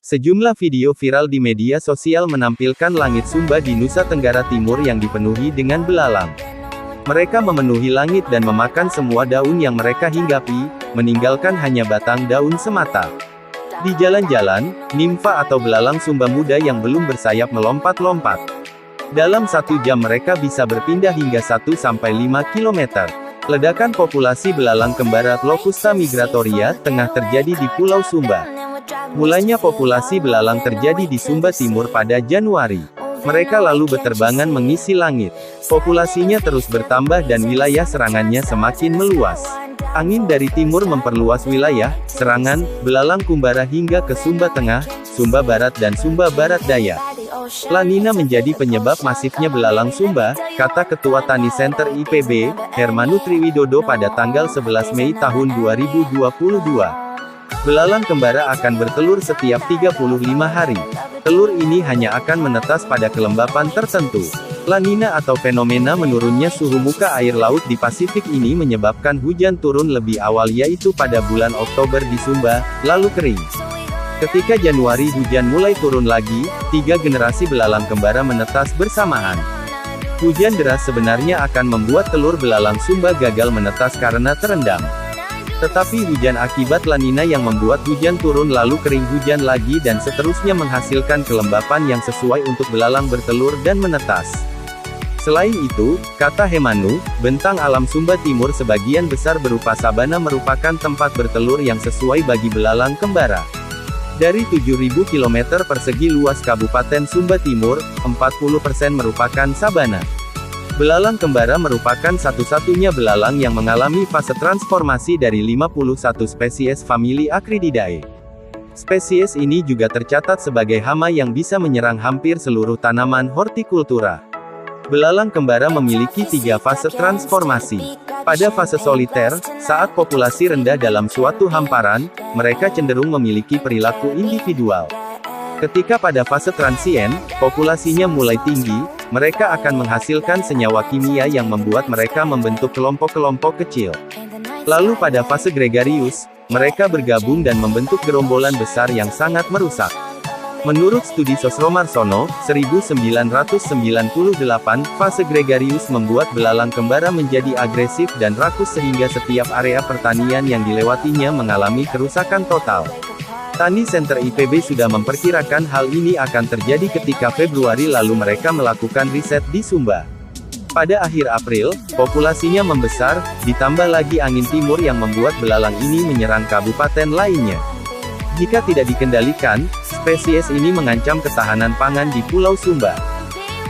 Sejumlah video viral di media sosial menampilkan langit Sumba di Nusa Tenggara Timur yang dipenuhi dengan belalang. Mereka memenuhi langit dan memakan semua daun yang mereka hinggapi, meninggalkan hanya batang daun semata. Di jalan-jalan, nimfa atau belalang Sumba muda yang belum bersayap melompat-lompat. Dalam 1 jam mereka bisa berpindah hingga 1-5 km. Ledakan populasi belalang kembara Locusta migratoria tengah terjadi di Pulau Sumba. Mulanya populasi belalang terjadi di Sumba Timur pada Januari. Mereka lalu berterbangan mengisi langit. Populasinya terus bertambah dan wilayah serangannya semakin meluas. Angin dari timur memperluas wilayah serangan belalang kumbara hingga ke Sumba Tengah, Sumba Barat dan Sumba Barat Daya. La Nina menjadi penyebab masifnya belalang Sumba, kata Ketua Tani Center IPB, Hermanu Triwidodo pada tanggal 11 Mei tahun 2022. Belalang kembara akan bertelur setiap 35 hari. Telur ini hanya akan menetas pada kelembapan tertentu. La Nina atau fenomena menurunnya suhu muka air laut di Pasifik ini menyebabkan hujan turun lebih awal yaitu pada bulan Oktober di Sumba, lalu kering. Ketika Januari hujan mulai turun lagi, 3 generasi belalang kembara menetas bersamaan. Hujan deras sebenarnya akan membuat telur belalang Sumba gagal menetas karena terendam. Tetapi hujan akibat La Nina yang membuat hujan turun lalu kering hujan lagi dan seterusnya menghasilkan kelembapan yang sesuai untuk belalang bertelur dan menetas. Selain itu, kata Hemanu, bentang alam Sumba Timur sebagian besar berupa sabana merupakan tempat bertelur yang sesuai bagi belalang kembara. Dari 7.000 km persegi luas Kabupaten Sumba Timur, 40% merupakan sabana. Belalang kembara merupakan satu-satunya belalang yang mengalami fase transformasi dari 51 spesies famili Acrididae. Spesies ini juga tercatat sebagai hama yang bisa menyerang hampir seluruh tanaman hortikultura. Belalang kembara memiliki 3 fase transformasi. Pada fase soliter, saat populasi rendah dalam suatu hamparan, mereka cenderung memiliki perilaku individual. Ketika pada fase transien, populasinya mulai tinggi, mereka akan menghasilkan senyawa kimia yang membuat mereka membentuk kelompok-kelompok kecil. Lalu pada fase gregarius, mereka bergabung dan membentuk gerombolan besar yang sangat merusak. Menurut studi Sosromarsono, 1998, fase gregarius membuat belalang kembara menjadi agresif dan rakus sehingga setiap area pertanian yang dilewatinya mengalami kerusakan total. Tani Center IPB sudah memperkirakan hal ini akan terjadi ketika Februari lalu mereka melakukan riset di Sumba. Pada akhir April, populasinya membesar, ditambah lagi angin timur yang membuat belalang ini menyerang kabupaten lainnya. Jika tidak dikendalikan, spesies ini mengancam ketahanan pangan di Pulau Sumba.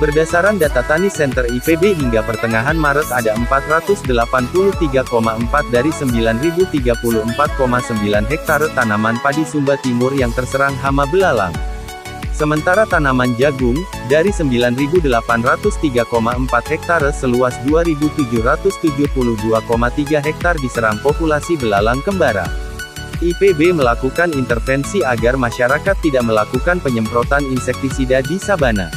Berdasarkan data Tani Center IPB hingga pertengahan Maret ada 483,4 dari 9.034,9 hektare tanaman padi Sumba Timur yang terserang hama belalang. Sementara tanaman jagung, dari 9.803,4 hektare seluas 2.772,3 hektar diserang populasi belalang kembara. IPB melakukan intervensi agar masyarakat tidak melakukan penyemprotan insektisida di sabana.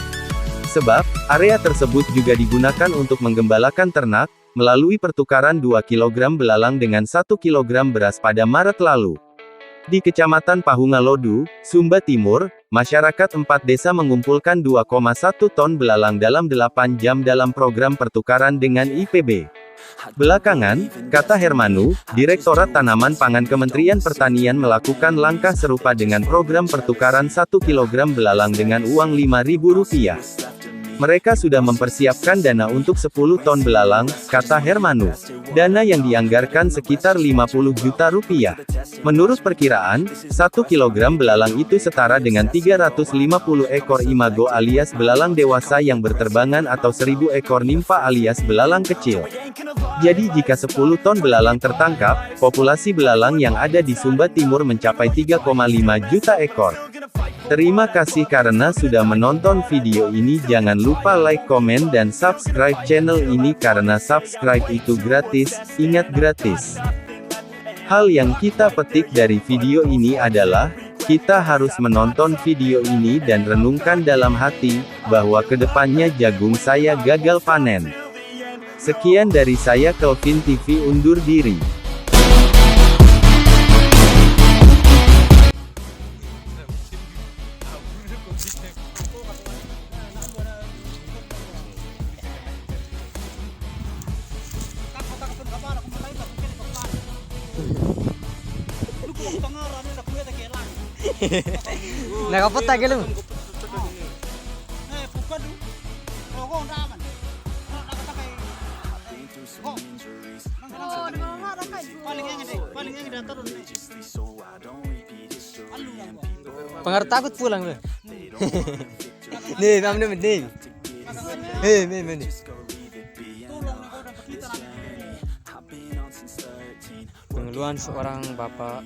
Sebab, area tersebut juga digunakan untuk menggembalakan ternak, melalui pertukaran 2 kg belalang dengan 1 kg beras pada Maret lalu. Di Kecamatan Pahungalodu, Sumba Timur, masyarakat 4 desa mengumpulkan 2,1 ton belalang dalam 8 jam dalam program pertukaran dengan IPB. Belakangan, kata Hermanu, Direktorat Tanaman Pangan Kementerian Pertanian melakukan langkah serupa dengan program pertukaran 1 kg belalang dengan uang Rp5.000. Mereka sudah mempersiapkan dana untuk 10 ton belalang, kata Hermanu. Dana yang dianggarkan sekitar Rp50 juta. Menurut perkiraan, 1 kg belalang itu setara dengan 350 ekor imago alias belalang dewasa yang berterbangan atau 1000 ekor nimfa alias belalang kecil. Jadi jika 10 ton belalang tertangkap, populasi belalang yang ada di Sumba Timur mencapai 3,5 juta ekor. Terima kasih karena sudah menonton video ini. Jangan lupa like, komen, dan subscribe channel ini karena subscribe itu gratis, ingat gratis. Hal yang kita petik dari video ini adalah, kita harus menonton video ini dan renungkan dalam hati, bahwa kedepannya jagung saya gagal panen. Sekian dari saya Kelvin TV undur diri. Nakapot tayo lang. Pengaruh takut pulang lu. Nih, mam nih, nih. Nih. Pengeluhan seorang bapak.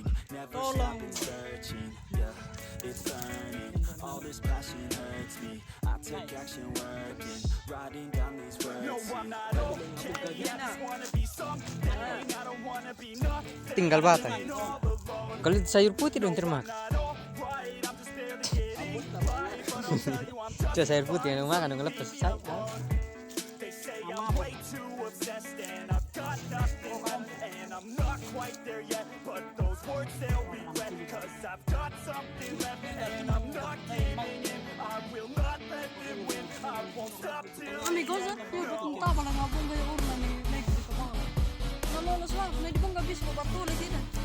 Tinggal batang. Kalau sayur putih dong termak. Coba sayur putih yang makan dong lepas. Amigo, io puntavo la mia bomba di urla nei di Capone. Non lo so, nei di bomba bispo, 14 di